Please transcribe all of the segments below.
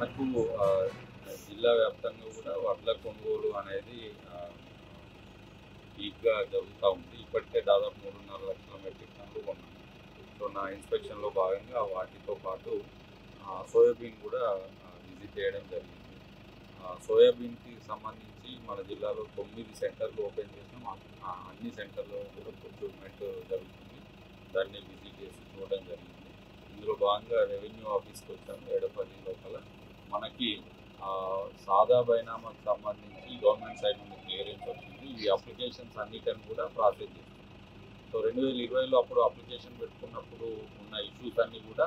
మనకు జిల్లా వ్యాప్తంగా కూడా వడ్ల కొనుగోలు అనేది వీక్గా జరుగుతూ ఉంది. ఇప్పటికే దాదాపు 3.5 లక్షల మెట్రిక్ టన్నులు కొన్నాము. సో నా ఇన్స్పెక్షన్లో భాగంగా వాటితో పాటు సోయాబీన్ కూడా విజిట్ చేయడం జరిగింది. సోయాబీన్కి సంబంధించి మన జిల్లాలో 9 సెంటర్లు ఓపెన్ చేసినాం. అన్ని సెంటర్లో కూడా ప్రొక్యూర్మెంట్ జరుగుతుంది. దాన్ని విజిట్ చేసి చూడడం జరిగింది. ఇందులో భాగంగా రెవెన్యూ ఆఫీస్కి వచ్చాము. ఎడపల్లి లోపల మనకి సాదా బైనామాకు సంబంధించి గవర్నమెంట్ సైడ్ నుండి క్లియరెన్స్ వచ్చింది. ఈ అప్లికేషన్స్ అన్నిటిని కూడా ప్రాసెస్ చేస్తుంది. సో 2020లో అప్పుడు అప్లికేషన్ పెట్టుకున్నప్పుడు ఉన్న ఇష్యూస్ అన్నీ కూడా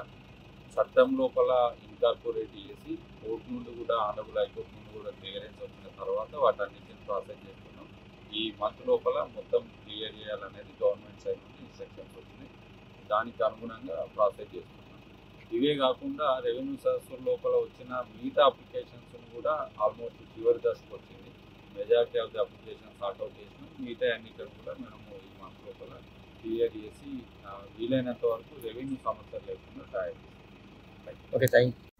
చట్టం లోపల ఇన్కార్పొరేట్ చేసి కోర్టు నుండి కూడా ఆనరబుల్ హైకోర్టు నుండి కూడా క్లియరెన్స్ వచ్చిన తర్వాత వాటన్నిటిని ప్రాసెస్ చేస్తున్నాం. ఈ మంత్ లోపల మొత్తం క్లియర్ చేయాలనేది గవర్నమెంట్ సైడ్ నుండి ఇన్స్ట్రక్షన్స్ వచ్చింది. దానికి అనుగుణంగా ప్రాసెస్ చేస్తున్నాం. ఇవే కాకుండా రెవెన్యూ సర్వీసుల లోపల వచ్చిన మిగతా అప్లికేషన్స్ కూడా ఆల్మోస్ట్ చివరి దశకు వచ్చింది. Majority of the application sort out చేసినాం. మిగతా అన్నిటిని కూడా మనము ఈ మంత్ లోపల క్లియర్ చేసి వీలైనంత వరకు రెవెన్యూ సమస్యలు లేకుండా తయారు చేస్తాం. Okay, thank you.